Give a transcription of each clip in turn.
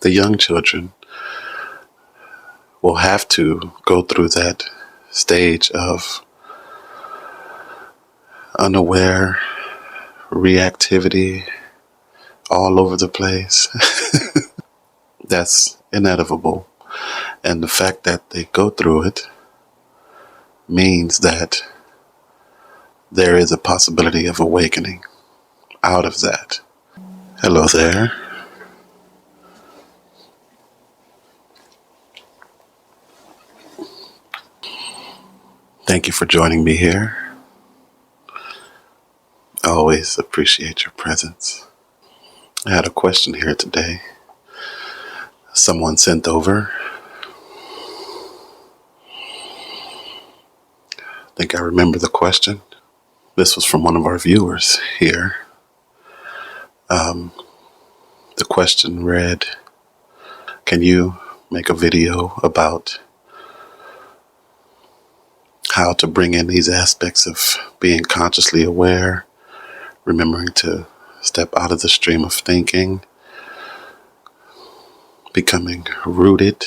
The young children will have to go through that stage of unaware reactivity all over the place. That's inevitable. And the fact that they go through it means that there is a possibility of awakening out of that. Hello there. Thank you for joining me here. I always appreciate your presence. I had a question here today. Someone sent over. I think I remember the question. This was from one of our viewers here. The question read, can you make a video about how to bring in these aspects of being consciously aware, remembering to step out of the stream of thinking, becoming rooted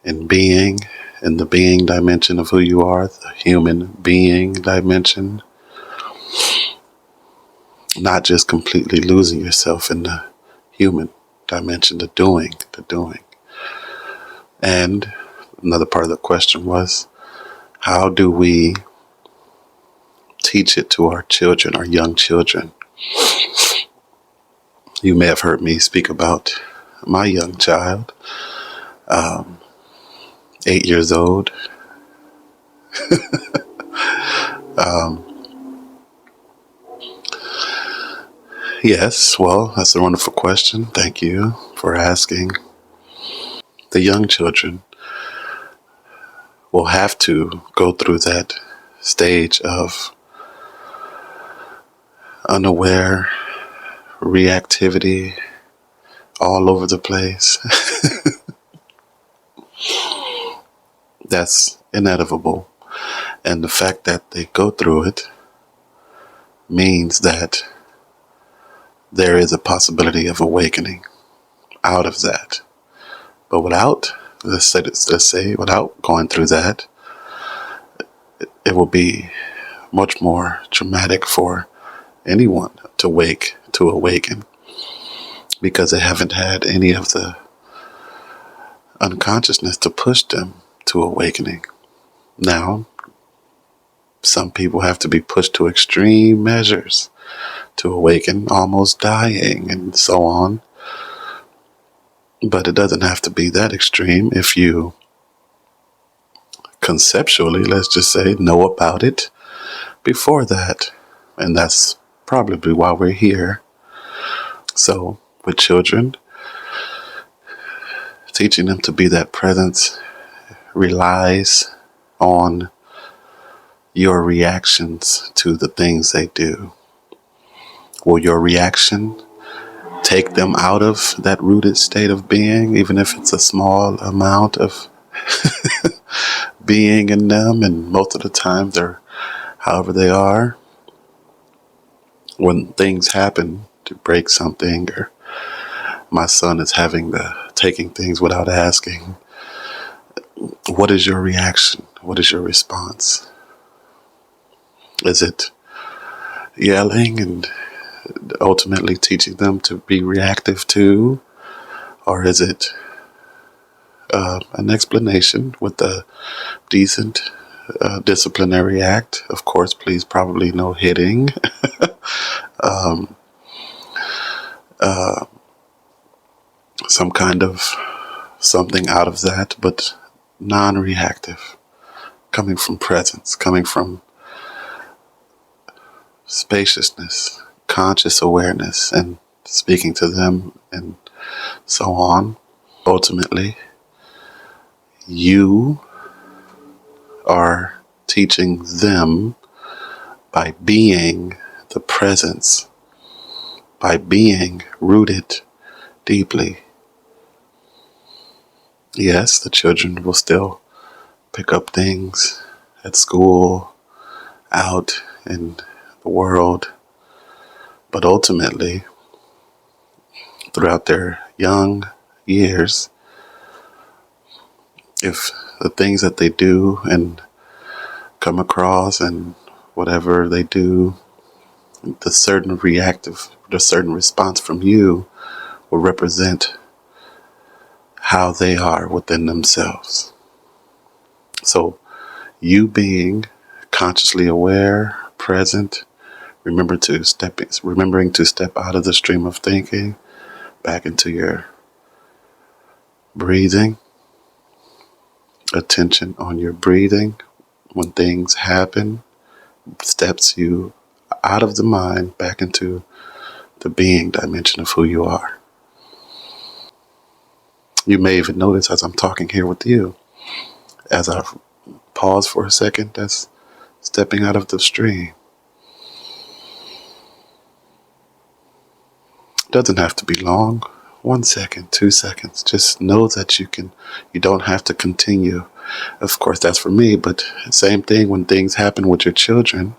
in being, in the being dimension of who you are, the human being dimension, not just completely losing yourself in the human dimension, the doing. And another part of the question was, how do we teach it to our children, our young children? You may have heard me speak about my young child, 8 years old. Yes, well, that's a wonderful question. Thank you for asking. The young children will have to go through that stage of unaware reactivity all over the place. That's inevitable. And the fact that they go through it means that there is a possibility of awakening out of that. But let's say without going through that, it will be much more traumatic for anyone to awaken, because they haven't had any of the unconsciousness to push them to awakening. Now, some people have to be pushed to extreme measures to awaken, almost dying and so on. But it doesn't have to be that extreme if you conceptually, let's just say, know about it before that. And that's probably why we're here. So with children, teaching them to be that presence relies on your reactions to the things they do. Will your reaction take them out of that rooted state of being, even if it's a small amount of being in them? And most of the time they're however they are. When things happen to break something, or my son is taking things without asking, what is your reaction? What is your response? Is it yelling and ultimately teaching them to be reactive to? Or is it an explanation with a decent disciplinary act? Of course, please, probably no hitting. Some kind of something out of that, but non-reactive, coming from presence, coming from spaciousness, conscious awareness, and speaking to them and so on. Ultimately, you are teaching them by being the presence, by being rooted deeply. Yes, the children will still pick up things at school, out in the world, but ultimately, throughout their young years, if the things that they do and come across and whatever they do, the certain response from you will represent how they are within themselves. So you being consciously aware, present, remembering to step out of the stream of thinking back into your breathing, attention on your breathing when things happen, steps you out of the mind back into the being dimension of who you are. You may even notice as I'm talking here with you, as I pause for a second, that's stepping out of the stream. Doesn't have to be long. 1 second, 2 seconds. Just know that you don't have to continue. Of course, that's for me, but same thing when things happen with your children.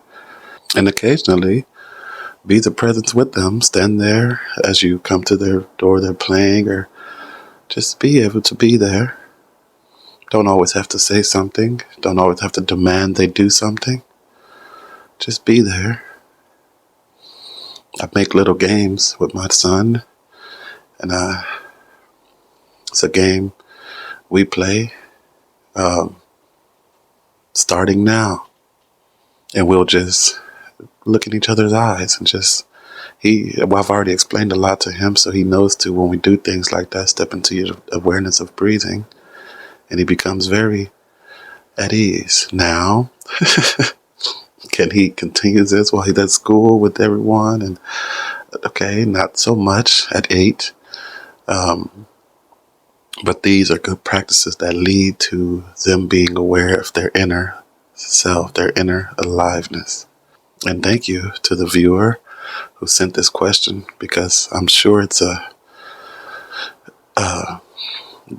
And occasionally, be the presence with them. Stand there as you come to their door, they're playing, or just be able to be there. Don't always have to say something. Don't always have to demand they do something. Just be there. I make little games with my son, and it's a game we play starting now. And we'll just look in each other's eyes and I've already explained a lot to him, so he knows to, when we do things like that, step into your awareness of breathing, and he becomes very at ease. Now, can he continue this while he's at school with everyone? And okay, not so much at 8. But these are good practices that lead to them being aware of their inner self, their inner aliveness. And thank you to the viewer who sent this question, because I'm sure it's a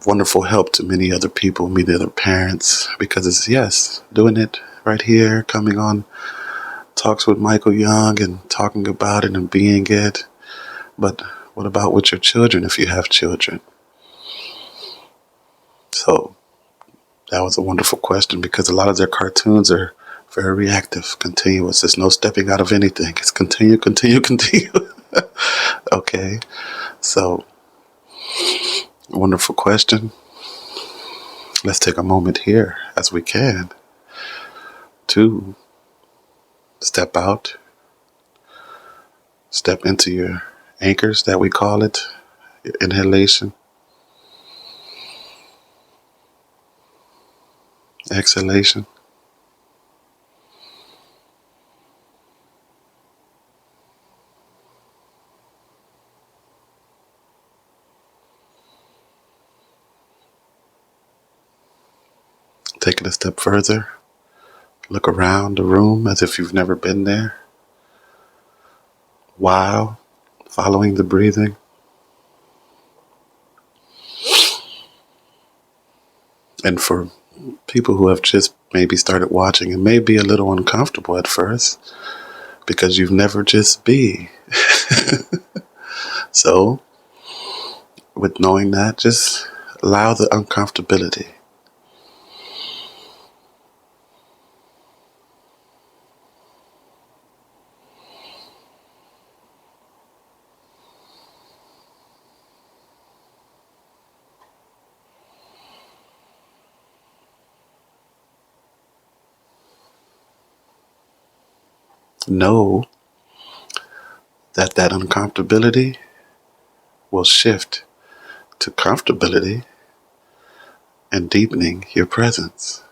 wonderful help to many other people, many other parents, because it's, yes, doing it right here, coming on Talks with Michael Young and talking about it and being it. But what about with your children if you have children? So that was a wonderful question, because a lot of their cartoons are very reactive, continuous. There's no stepping out of anything. It's continue, continue, continue. Okay, so wonderful question. Let's take a moment here, as we can, to step out, step into your anchors, that we call it, your inhalation, exhalation. Take it a step further. Look around the room as if you've never been there, while following the breathing. And for people who have just maybe started watching, it may be a little uncomfortable at first, because you've never just be. So, with knowing that, just allow the uncomfortability. Know that that uncomfortability will shift to comfortability and deepening your presence.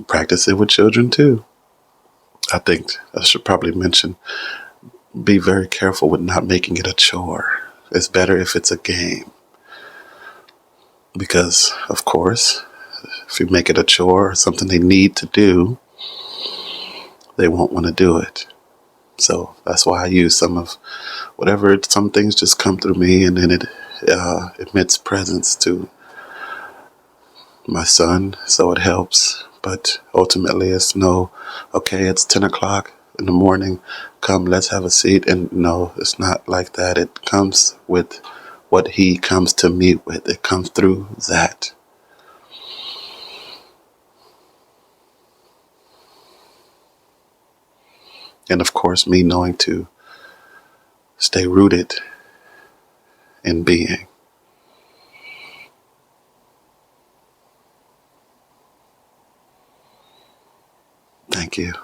Practice it with children too. I think I should probably mention, be very careful with not making it a chore. It's better if it's a game. Because, of course, if you make it a chore or something they need to do, they won't want to do it. So that's why I use some things just come through me, and then it emits presence to my son, so it helps. But ultimately it's no, okay, it's 10 o'clock in the morning, come, let's have a seat. And no, it's not like that. It comes with what he comes to meet with, it comes through that. And of course, me knowing to stay rooted in being. Thank you.